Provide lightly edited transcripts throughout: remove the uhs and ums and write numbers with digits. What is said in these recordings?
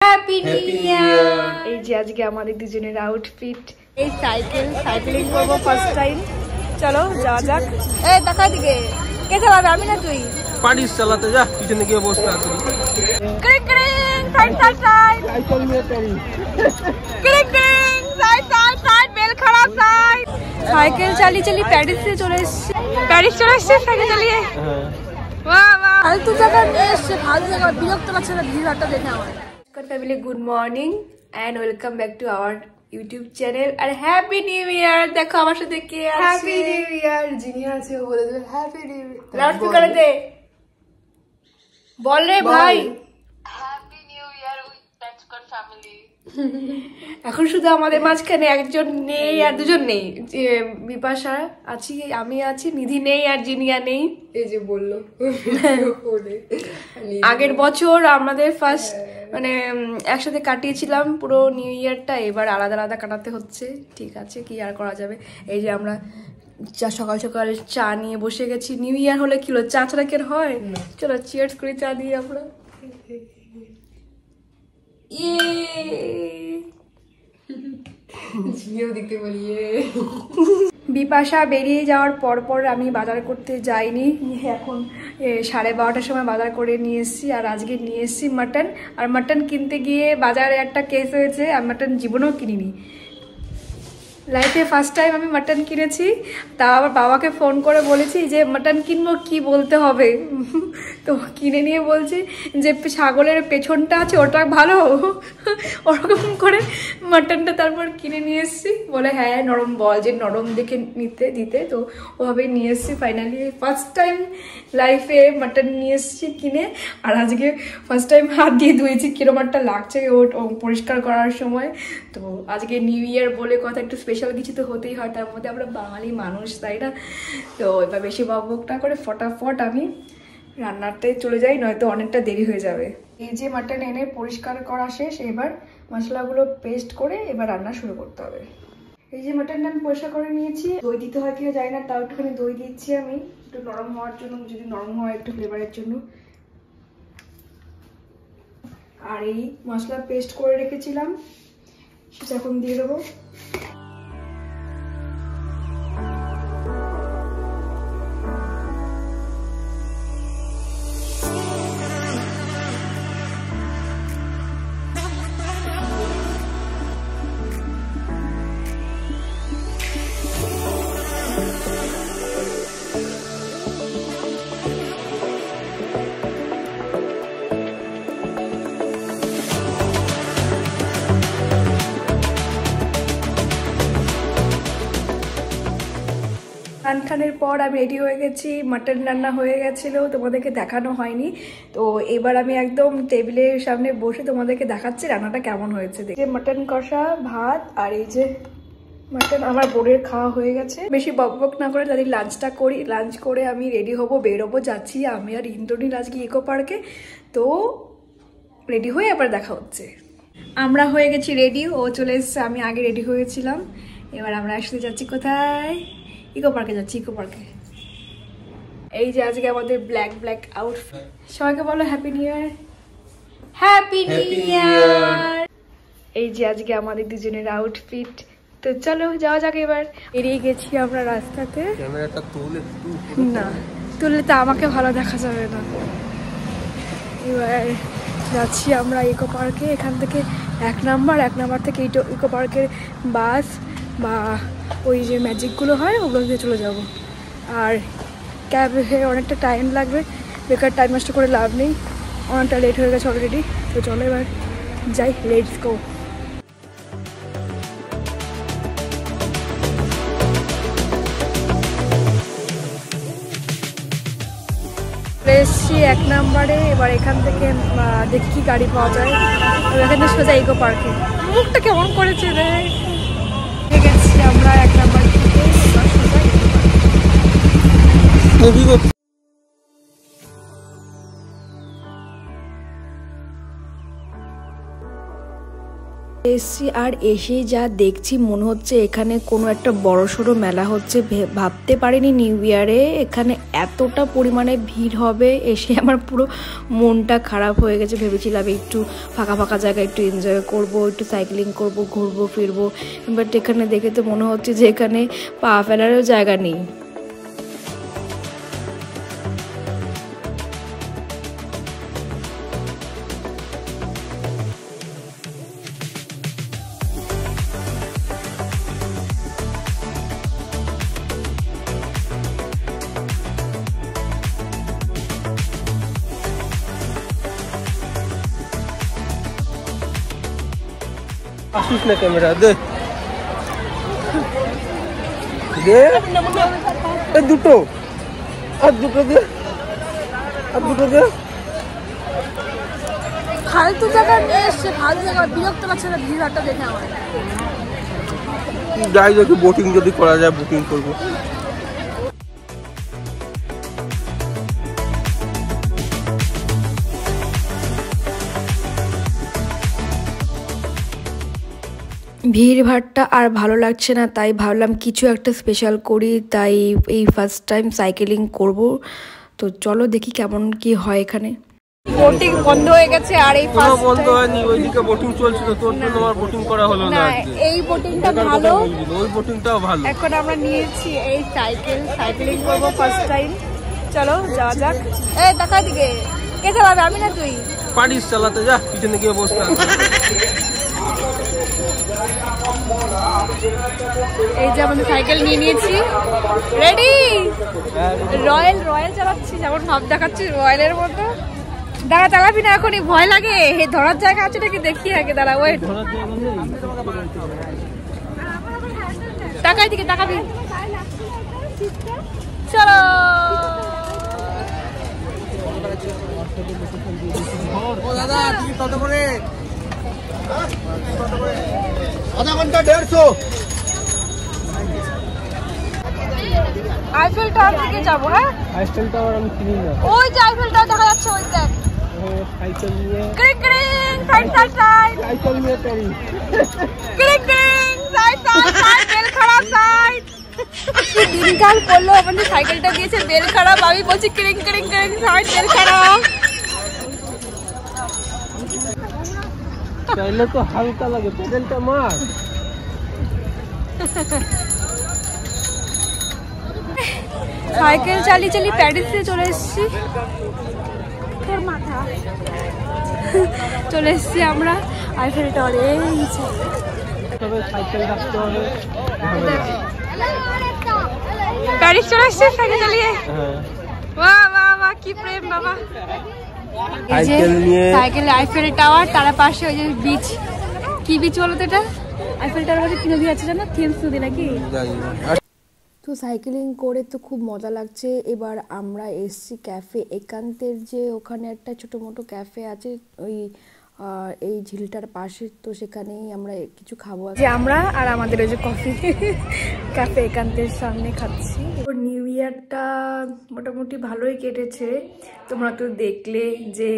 Happy new ইয়ার। এই যে আজকে আমাদের দুজনের আউটফিট। এই সাইকেলিং করবো ফার্স্ট টাইম। চলো যাওয়া যাক। এই দেখা দিকে কে চালাবে, আমি না তুই? পারিস চালাতে, যা পিছনে গিয়ে বসতে আসবি। ক্রিং ক্রিং সাইড সাইড সাইড সাইকেল নিয়ে পারি। ক্রিং ক্রিং সাইড সাইড সাইড বেল খাড়া সাইড। সাইকেল চালিয়ে চালিয়ে প্যারিসে চলে এসেছি। প্যারিস চলে এসেছি সাইকেল চালিয়ে। বাহ বাহ, ফালতু জায়গা নিয়ে এসছে, ফালতু জায়গা বিরক্ত লাগছে না ভিড়টা দেখে আমার। Family good morning and welcome back to our YouTube channel আর হ্যাপি নিউ ইয়ার। দেখো আমার সাথে কে আছে। হ্যাপি নিউ ইয়ার যিনি আছে ও বলে দেবে হ্যাপি নিউ ইয়ার। লাউড স্পিকারে দে, বল রে ভাই হ্যাপি নিউ ইয়ার উইথ প্যাচকট ফ্যামিলি। এখন শুধু আমাদের মাঝখানে একজন নেই আর দুজন নেই, যে বিপাশা আছি, আমি আছি, নিধি নেই আর জিনিয়া নেই। এই যে বললো আগের বছর আমাদের ফার্স্ট মানে একসাথে কাটিয়েছিলাম পুরো নিউ ইয়ারটা, এবার আলাদা আলাদা কাটাতে হচ্ছে। ঠিক আছে, কি আর করা যাবে। এই যে আমরা সকাল সকাল চা নিয়ে বসে গেছি। নিউ ইয়ার হলে কি হলো, চা ছাড়া কেন হয়? চলো চিয়ার্স করে চা দিয়ে আমরা। বিপাশা বেরিয়ে যাওয়ার পর আমি বাজার করতে যাইনি। এখন 12:30টার সময় বাজার করে নিয়ে এসেছি। আর আজকে নিয়ে এসেছি মাটন। আর মাটন কিনতে গিয়ে বাজারে একটা কেস হয়েছে, আমি মাটন জীবনেও কিনিনি। লাইফে ফার্স্ট টাইম আমি মাটন কিনেছি। তা আবার বাবাকে ফোন করে বলেছি যে মাটন কিনবো, কি বলতে হবে। তো কিনে নিয়ে বলছি যে ছাগলের পেছনটা আছে ওটা ভালো। ওরকম করে মাটনটা তারপর কিনে নিয়ে এসেছি। বলে হ্যাঁ নরম, বল যে নরম দেখে দিতে। তো ওভাবে নিয়ে এসেছি। ফাইনালি ফার্স্ট টাইম লাইফে মাটন নিয়ে এসেছি কিনে। আর আজকে ফার্স্ট টাইম হাত দিয়ে ধুয়েছি, কিরম একটা লাগছে ও পরিষ্কার করার সময়। তো আজকে নিউ ইয়ার বলে কথা, একটু স্পেশাল কিছু তো হতেই হয়, তার মধ্যে আমরা বাঙালি মানুষ, তাই না? তো এবার বেশি বকবক না করে ফটাফট আমি রান্নাটাই চলে যাই, নয়তো অনেকটা দেরি হয়ে যাবে। এই যে মাটন এনে পরিষ্কার করা শেষ, এবার মশলাগুলো পেস্ট করে এবার রান্না শুরু করতে হবে। এই যে মাটনটা আমি পরিষ্কার করে নিয়েছি। দই দিতে হয় কিনা জানি না, তাও একটুখানি দই দিচ্ছি আমি, একটু নরম হওয়ার জন্য, যদি নরম হয় একটু ফ্লেভারের জন্য। আর এই মশলা পেস্ট করে রেখেছিলাম সেটা এখন দিয়ে দেবো। খানের পর আমি রেডি হয়ে গেছি। মাটন রান্না হয়ে গেছিলো, তোমাদেরকে দেখানো হয়নি। তো এবার আমি একদম টেবিলের সামনে বসে তোমাদেরকে দেখাচ্ছি রান্নাটা কেমন হয়েছে। যে মাটন কষা, ভাত, আর এই যে মাটন আমার বোনের খাওয়া হয়ে গেছে। বেশি বকবক না করে তাদের লাঞ্চটা করি। লাঞ্চ করে আমি রেডি হব, বেরোবো, যাচ্ছি আমি আর ইন্দ্রনীল আজকে ইকো পার্কে। তো রেডি হয়ে আবার দেখা হচ্ছে। আমরা হয়ে গেছি রেডি, ও চলে এসছে, আমি আগে রেডি হয়েছিলাম। এবার আমরা একসাথে যাচ্ছি কোথায়? ইকো পার্কে যাচ্ছি, ইকো পার্কে। এই যে আজকে আমাদের ব্ল্যাক আউটফিট। সবাইকে বলো হ্যাপি নিউ ইয়ার। হ্যাপি নিউ ইয়ার। এই যে আজকে আমাদের দুজনের আউটফিট। তো চলো যাওয়া যাক। এবার বেরিয়ে গেছি আমরা রাস্তাতে। ক্যামেরাটা তুলে না তুললে তো আমাকে ভালো দেখা যাবে না। এবার যাচ্ছি আমরা ইকো পার্কে। এখান থেকে 1 নাম্বার থেকে ইকো পার্কের বাস বা ওই যে ম্যাজিকগুলো হয় ওগুলো দিয়ে চলে যাব। আর ক্যাবে অনেকটা টাইম লাগবে, বেকার টাইম নষ্ট করে লাভ নেই, অনেকটা লেট হয়ে গেছে অলরেডি। তো চলো এবার যাই, লেটস গো। এসছি 1 নাম্বারে। এবার এখান থেকে দেখি কি গাড়ি পাওয়া যায়। এখান থেকে সোজা ইকো পার্কে। মুখটা কেমন করেছে রে। গেছি আমরা 1 নাম্বার থেকে, এবার সোজা ইকো পার্কে। এসছি আর এসেই যা দেখছি মনে হচ্ছে এখানে কোনো একটা বড়সড় মেলা হচ্ছে। ভাবতে পারিনি নিউ ইয়ারে এখানে এতটা পরিমাণে ভিড় হবে। এসে আমার পুরো মনটা খারাপ হয়ে গেছে। ভেবেছিলাম একটু ফাঁকা ফাঁকা জায়গায় একটু এনজয় করব, একটু সাইক্লিং করব, ঘুরবো ফিরবো, বাট এখানে দেখে তো মনে হচ্ছে যে এখানে পা ফেলারও জায়গা নেই। আসিস না ক্যামেরা দে দে দুটো আর দুটো দে আর দুটো দে। ফালতু জায়গা নিয়ে এসছে, ফালতু জায়গা বিরক্ত লাগছে না ভিড়টা দেখে আমার। যাই দেখি বোটিং যদি করা যায় বোটিং করবো। ভিড়ভাড়টা আর ভালো লাগছে না, তাই ভাবলাম কিছু একটা স্পেশাল করি। তাই এই ফার্স্ট টাইম সাইকেলিং করব। তো চলো দেখি কেমন কি হয়। এখানে বোটিং বন্ধ হয়ে গেছে আর এই কোনো বন্ধ হয়নি, ওইদিকে বোটিং চলছিল, তোর জন্য আমার বোটিং করা হলো না। এই বোটিংটা ভালো, ওই বোটিংটাও ভালো। এখন আমরা নিয়েছি এই সাইকেলিং করব ফার্স্ট টাইম। চলো যাওয়া যাক। এই দেখা দিকে কে চালাবে, আমি না তুই? পারিস চালাতে, যা পিছনে গিয়ে বসতে। এই যে আমাদের সাইকেল নিয়ে নিয়েছি, রেডি। রয়্যাল চালাচ্ছি, যেমন ভাব দেখাচ্ছি রয়্যালের মতো। দাঁড়া, চালাবি না এখনই, ভয় লাগে। ধরার জায়গা আছে নাকি দেখি আগে, দাঁড়া ওয়েট। টাকাই দিকে তাকাবি, চলো। দাদা কত করে? আধা ঘন্টা 150। আইফেল টাওয়ার থেকে যাবো। হ্যাঁ, আইফেল টাওয়ার আমি চিনি না। ওই যে আইফেল টাওয়ার দেখা যাচ্ছে, ওই দেখ। সাইকেল নিয়ে ক্রিং ক্রিং সাইড সাইকেল নিয়ে প্যারিস। ক্রিং ক্রিং সাইড বেল খারাপ সাইড। কি দিনকাল করলো, আমাদের সাইকেলটা দিয়েছে বেল খারাপ, আমি বলছি ক্রিং ক্রিং ক্রিং সাইড বেল খারাপ। চাইলে তো হালকা লাগে, পেডেলটা মার। সাইকেল চালিয়ে চালিয়ে প্যারিসে চলে এসেছি। চলে এসেছি আমরা আইফেল টাওয়ারে। তবে সাইকেল রাখতে হবে। প্যারিস চলে এসেছি সাইকেল চালিয়ে। বাহ বাহ বাহ, কি প্রেম বাবা। সাইকেলে আইফেল টাওয়ার, তার পাশে ওই যে বিচ। কি বিচ বলো তো এটা? আইফেল টাওয়ার মধ্যে কি নদী আছে জানো? থেমস নদী নাকি? তো সাইকেলিং করে তো খুব মজা লাগছে। এবার আমরা এসছি ক্যাফে একান্তের, যে ওখানে একটা ছোটো মোটো ক্যাফে আছে ওই এই ঝিলটার পাশে। তো সেখানেই আমরা কিছু খাবো, যে আমরা আর আমাদের ওই যে কফি ক্যাফে একান্তের সামনে খাচ্ছি। নিউ ইয়ারটা মোটামুটি ভালোই কেটেছে। তোমরা তো দেখলে যে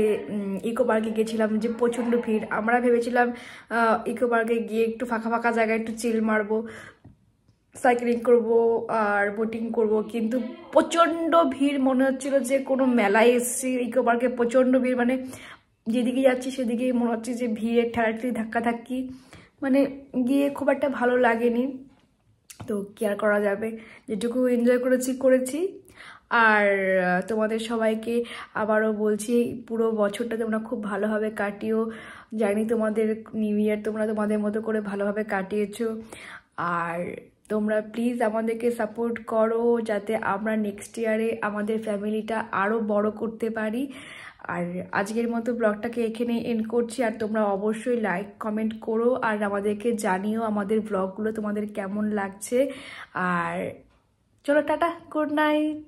ইকো পার্কে গেছিলাম, যে প্রচণ্ড ভিড়। আমরা ভেবেছিলাম ইকো পার্কে গিয়ে একটু ফাঁকা ফাঁকা জায়গায় একটু চিল মারবো, সাইক্লিং করব আর বোটিং করব, কিন্তু প্রচণ্ড ভিড়। মনে হচ্ছিল যে কোনো মেলায় এসেছি। ইকো পার্কে প্রচণ্ড ভিড়, মানে যেদিকে যাচ্ছি সেদিকেই মনে হচ্ছে যে ভিড়ের ঠেলাঠেলি ধাক্কাধাক্কি, মানে গিয়ে খুব একটা ভালো লাগেনি। তো কি আর করা যাবে, যেটুকু এনজয় করেছি। আর তোমাদের সবাইকে আবারও বলছি, পুরো বছরটা তোমরা খুব ভালোভাবে কাটিও। জানি তোমাদের নিউ ইয়ার তোমরা তোমাদের মতো করে ভালোভাবে কাটিয়েছো। আর তোমরা প্লিজ আমাদেরকে সাপোর্ট করো, যাতে আমরা নেক্সট ইয়ারে আমাদের ফ্যামিলিটা আরও বড় করতে পারি। আর আজকের মতো ব্লগটাকে এখানে এন্ড করছি। আর তোমরা অবশ্যই লাইক কমেন্ট করো আর আমাদেরকে জানিও আমাদের ব্লগগুলো তোমাদের কেমন লাগছে। আর চলো টাটা, গুড নাইট।